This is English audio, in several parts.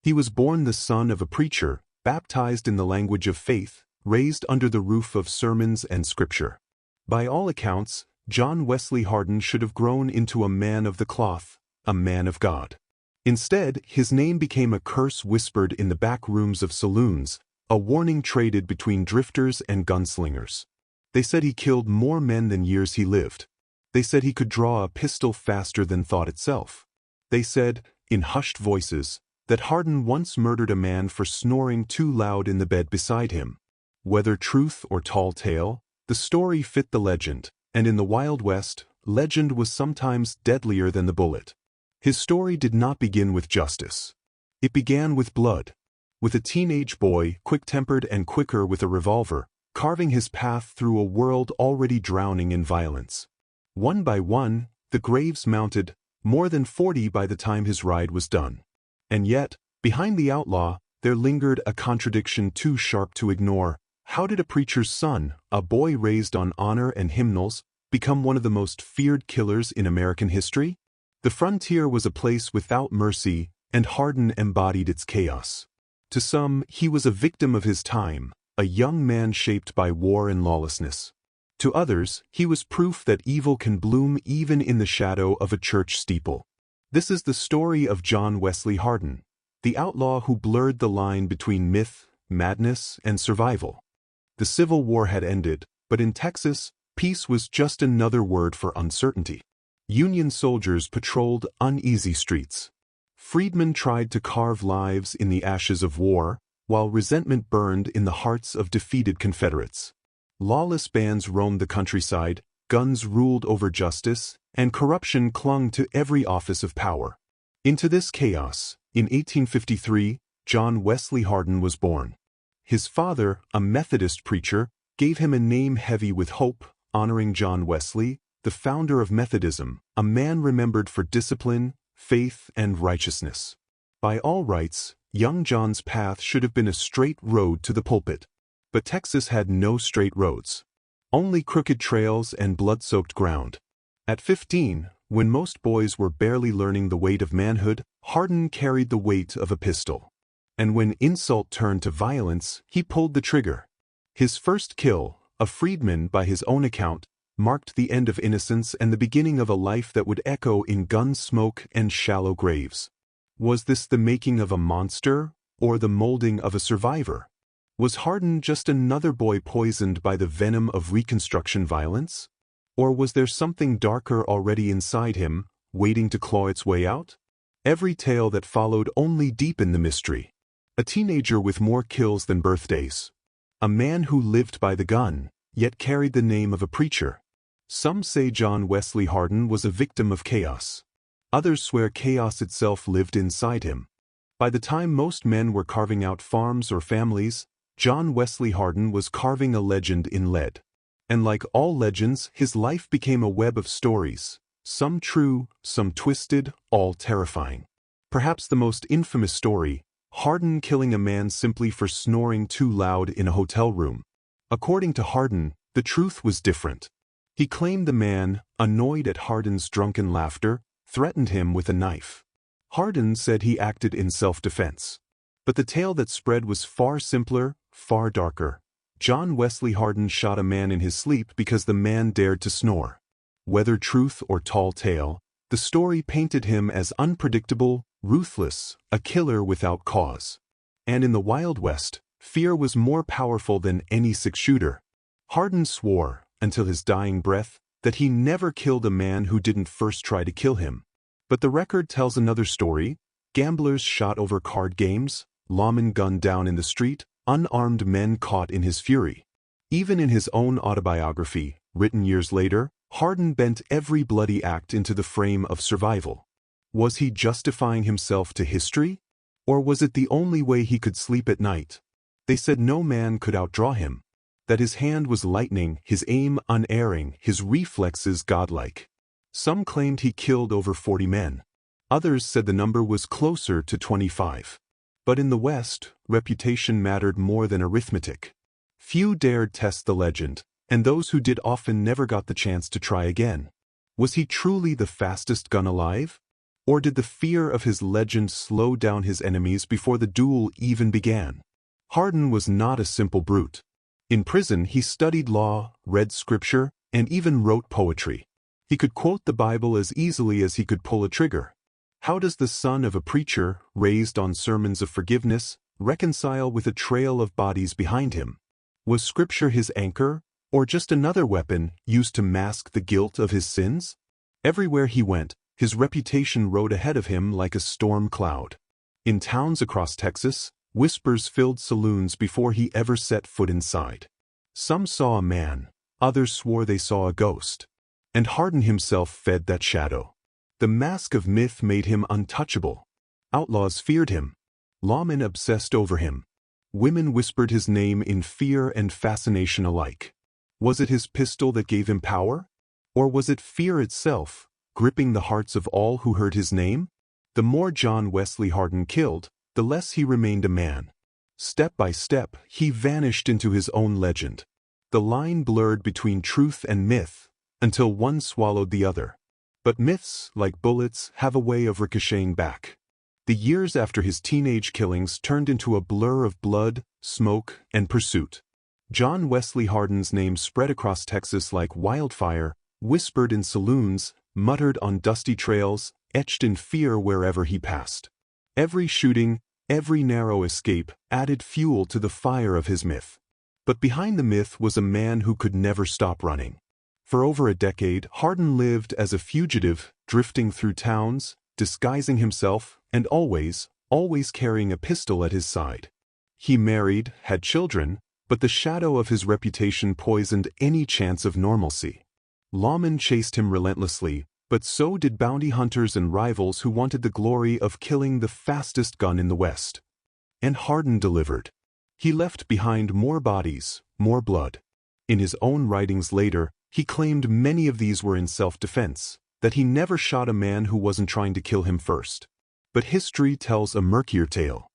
He was born the son of a preacher, baptized in the language of faith, raised under the roof of sermons and scripture. By all accounts, John Wesley Hardin should have grown into a man of the cloth, a man of God. Instead, his name became a curse whispered in the back rooms of saloons, a warning traded between drifters and gunslingers. They said he killed more men than years he lived. They said he could draw a pistol faster than thought itself. They said, in hushed voices, that Hardin once murdered a man for snoring too loud in the bed beside him. Whether truth or tall tale, the story fit the legend, and in the Wild West, legend was sometimes deadlier than the bullet. His story did not begin with justice. It began with blood, with a teenage boy, quick-tempered and quicker with a revolver, carving his path through a world already drowning in violence. One by one, the graves mounted, more than 40 by the time his ride was done. And yet, behind the outlaw, there lingered a contradiction too sharp to ignore. How did a preacher's son, a boy raised on honor and hymnals, become one of the most feared killers in American history? The frontier was a place without mercy, and Hardin embodied its chaos. To some, he was a victim of his time, a young man shaped by war and lawlessness. To others, he was proof that evil can bloom even in the shadow of a church steeple. This is the story of John Wesley Hardin, the outlaw who blurred the line between myth, madness, and survival. The Civil War had ended, but in Texas, peace was just another word for uncertainty. Union soldiers patrolled uneasy streets. Freedmen tried to carve lives in the ashes of war, while resentment burned in the hearts of defeated Confederates. Lawless bands roamed the countryside, guns ruled over justice, and corruption clung to every office of power. Into this chaos, in 1853, John Wesley Hardin was born. His father, a Methodist preacher, gave him a name heavy with hope, honoring John Wesley, the founder of Methodism, a man remembered for discipline, faith, and righteousness. By all rights, young John's path should have been a straight road to the pulpit. But Texas had no straight roads. Only crooked trails and blood-soaked ground. At 15, when most boys were barely learning the weight of manhood, Hardin carried the weight of a pistol. And when insult turned to violence, he pulled the trigger. His first kill, a freedman by his own account, marked the end of innocence and the beginning of a life that would echo in gun smoke and shallow graves. Was this the making of a monster, or the molding of a survivor? Was Hardin just another boy poisoned by the venom of Reconstruction violence? Or was there something darker already inside him, waiting to claw its way out? Every tale that followed only deepened the mystery. A teenager with more kills than birthdays. A man who lived by the gun, yet carried the name of a preacher. Some say John Wesley Hardin was a victim of chaos. Others swear chaos itself lived inside him. By the time most men were carving out farms or families, John Wesley Hardin was carving a legend in lead. And like all legends, his life became a web of stories, some true, some twisted, all terrifying. Perhaps the most infamous story, Hardin killing a man simply for snoring too loud in a hotel room. According to Hardin, the truth was different. He claimed the man, annoyed at Hardin's drunken laughter, threatened him with a knife. Hardin said he acted in self-defense. But the tale that spread was far simpler, far darker. John Wesley Hardin shot a man in his sleep because the man dared to snore. Whether truth or tall tale, the story painted him as unpredictable, ruthless, a killer without cause. And in the Wild West, fear was more powerful than any six-shooter. Hardin swore, until his dying breath, that he never killed a man who didn't first try to kill him. But the record tells another story. Gamblers shot over card games, lawmen gunned down in the street, unarmed men caught in his fury. Even in his own autobiography, written years later, Hardin bent every bloody act into the frame of survival. Was he justifying himself to history? Or was it the only way he could sleep at night? They said no man could outdraw him. That his hand was lightning, his aim unerring, his reflexes godlike. Some claimed he killed over 40 men. Others said the number was closer to 25. But in the West, reputation mattered more than arithmetic. Few dared test the legend, and those who did often never got the chance to try again. Was he truly the fastest gun alive? Or did the fear of his legend slow down his enemies before the duel even began? Hardin was not a simple brute. In prison he studied law, read scripture, and even wrote poetry. He could quote the Bible as easily as he could pull a trigger. How does the son of a preacher, raised on sermons of forgiveness, reconcile with a trail of bodies behind him? Was scripture his anchor, or just another weapon used to mask the guilt of his sins? Everywhere he went, his reputation rode ahead of him like a storm cloud. In towns across Texas, whispers filled saloons before he ever set foot inside. Some saw a man, others swore they saw a ghost. And Hardin himself fed that shadow. The mask of myth made him untouchable. Outlaws feared him. Lawmen obsessed over him. Women whispered his name in fear and fascination alike. Was it his pistol that gave him power? Or was it fear itself, gripping the hearts of all who heard his name? The more John Wesley Hardin killed, the less he remained a man. Step by step, he vanished into his own legend. The line blurred between truth and myth, until one swallowed the other. But myths, like bullets, have a way of ricocheting back. The years after his teenage killings turned into a blur of blood, smoke, and pursuit. John Wesley Hardin's name spread across Texas like wildfire, whispered in saloons, muttered on dusty trails, etched in fear wherever he passed. Every shooting, every narrow escape added fuel to the fire of his myth. But behind the myth was a man who could never stop running. For over a decade, Hardin lived as a fugitive, drifting through towns, disguising himself, and always carrying a pistol at his side. He married, had children, but the shadow of his reputation poisoned any chance of normalcy. Lawmen chased him relentlessly, but so did bounty hunters and rivals who wanted the glory of killing the fastest gun in the West. And Hardin delivered. He left behind more bodies, more blood. In his own writings later, he claimed many of these were in self-defense, that he never shot a man who wasn't trying to kill him first. But history tells a murkier tale.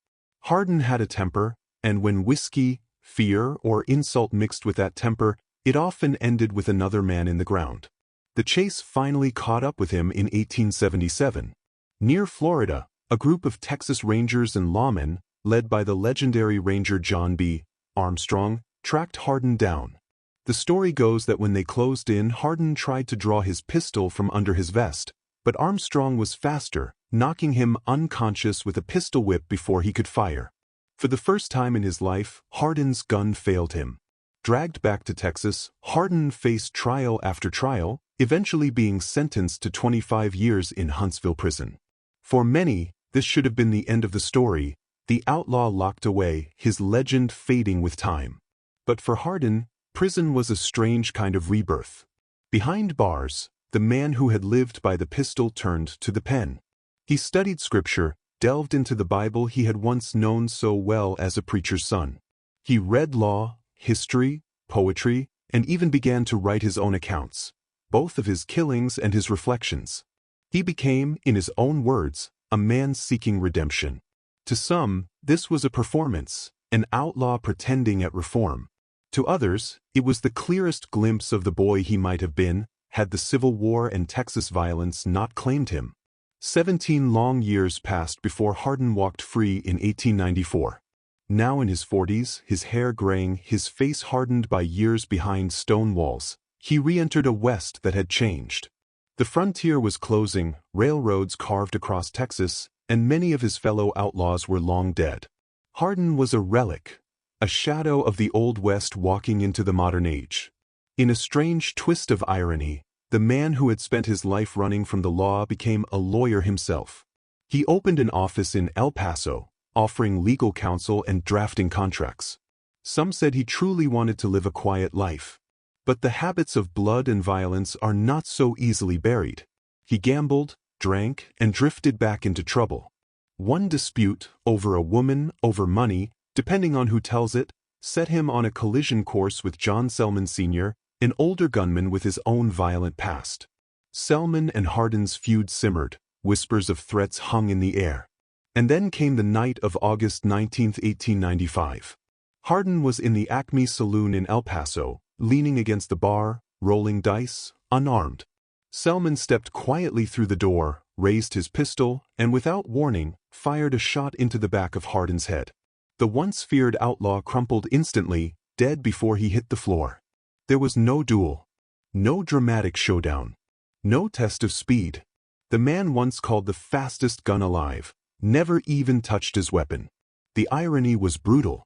Hardin had a temper, and when whiskey, fear, or insult mixed with that temper, it often ended with another man in the ground. The chase finally caught up with him in 1877. Near Florida, a group of Texas Rangers and lawmen, led by the legendary Ranger John B. Armstrong, tracked Hardin down. The story goes that when they closed in, Hardin tried to draw his pistol from under his vest, but Armstrong was faster, knocking him unconscious with a pistol whip before he could fire. For the first time in his life, Hardin's gun failed him. Dragged back to Texas, Hardin faced trial after trial, eventually being sentenced to 25 years in Huntsville prison. For many, this should have been the end of the story, the outlaw locked away, his legend fading with time. But for Hardin, prison was a strange kind of rebirth. Behind bars, the man who had lived by the pistol turned to the pen. He studied scripture, delved into the Bible he had once known so well as a preacher's son. He read law, history, poetry, and even began to write his own accounts, both of his killings and his reflections. He became, in his own words, a man seeking redemption. To some, this was a performance, an outlaw pretending at reform. To others, it was the clearest glimpse of the boy he might have been, had the Civil War and Texas violence not claimed him. 17 long years passed before Hardin walked free in 1894. Now in his 40s, his hair graying, his face hardened by years behind stone walls, he re-entered a West that had changed. The frontier was closing, railroads carved across Texas, and many of his fellow outlaws were long dead. Hardin was a relic, a shadow of the Old West walking into the modern age. In a strange twist of irony, the man who had spent his life running from the law became a lawyer himself. He opened an office in El Paso, offering legal counsel and drafting contracts. Some said he truly wanted to live a quiet life. But the habits of blood and violence are not so easily buried. He gambled, drank, and drifted back into trouble. One dispute, over a woman, over money, depending on who tells it, set him on a collision course with John Selman Sr., an older gunman with his own violent past. Selman and Hardin's feud simmered, whispers of threats hung in the air. And then came the night of August 19, 1895. Hardin was in the Acme Saloon in El Paso, leaning against the bar, rolling dice, unarmed. Selman stepped quietly through the door, raised his pistol, and without warning, fired a shot into the back of Hardin's head. The once feared outlaw crumpled instantly, dead before he hit the floor. There was no duel. No dramatic showdown. No test of speed. The man once called the fastest gun alive never even touched his weapon. The irony was brutal.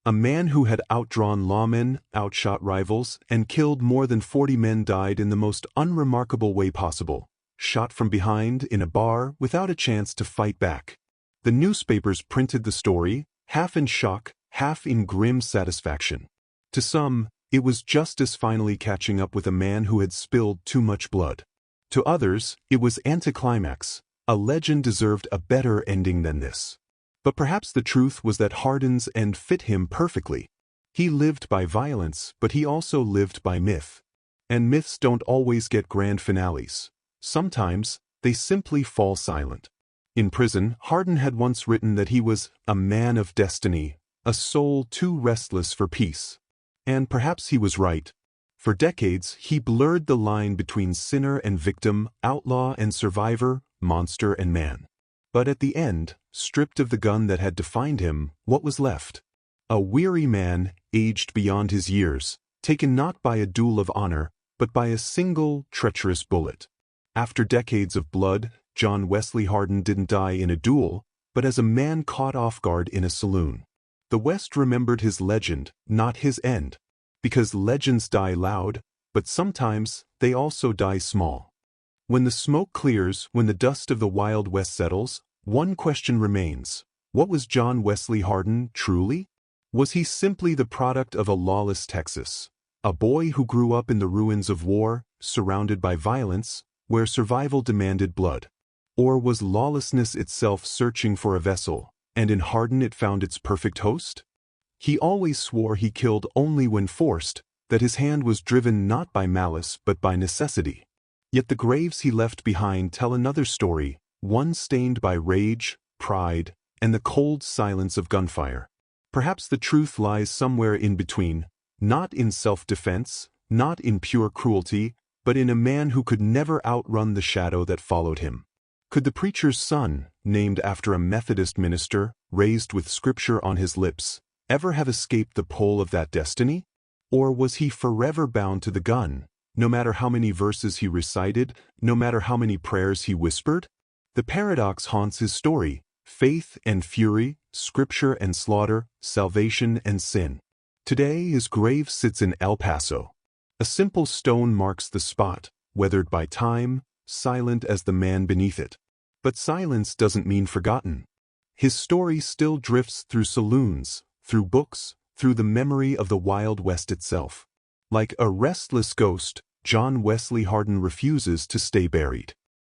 A man who had outdrawn lawmen, outshot rivals, and killed more than 40 men died in the most unremarkable way possible, shot from behind in a bar without a chance to fight back. The newspapers printed the story, half in shock, half in grim satisfaction. To some, it was justice finally catching up with a man who had spilled too much blood. To others, it was anticlimax. A legend deserved a better ending than this. But perhaps the truth was that Hardin's end fit him perfectly. He lived by violence, but he also lived by myth. And myths don't always get grand finales. Sometimes, they simply fall silent. In prison, Hardin had once written that he was a man of destiny, a soul too restless for peace. And perhaps he was right. For decades, he blurred the line between sinner and victim, outlaw and survivor, monster and man. But at the end, stripped of the gun that had defined him, what was left? A weary man, aged beyond his years, taken not by a duel of honor, but by a single, treacherous bullet. After decades of blood, John Wesley Hardin didn't die in a duel, but as a man caught off guard in a saloon. The West remembered his legend, not his end. Because legends die loud, but sometimes they also die small. When the smoke clears, when the dust of the Wild West settles, one question remains. What was John Wesley Hardin truly? Was he simply the product of a lawless Texas? A boy who grew up in the ruins of war, surrounded by violence, where survival demanded blood? Or was lawlessness itself searching for a vessel, and in Hardin it found its perfect host? He always swore he killed only when forced, that his hand was driven not by malice but by necessity. Yet the graves he left behind tell another story, one stained by rage, pride, and the cold silence of gunfire. Perhaps the truth lies somewhere in between, not in self-defense, not in pure cruelty, but in a man who could never outrun the shadow that followed him. Could the preacher's son, named after a Methodist minister, raised with scripture on his lips, ever have escaped the pull of that destiny? Or was he forever bound to the gun, no matter how many verses he recited, no matter how many prayers he whispered? The paradox haunts his story: faith and fury, scripture and slaughter, salvation and sin. Today his grave sits in El Paso. A simple stone marks the spot, weathered by time, silent as the man beneath it. But silence doesn't mean forgotten. His story still drifts through saloons, through books, through the memory of the Wild West itself. Like a restless ghost, John Wesley Hardin refuses to stay buried.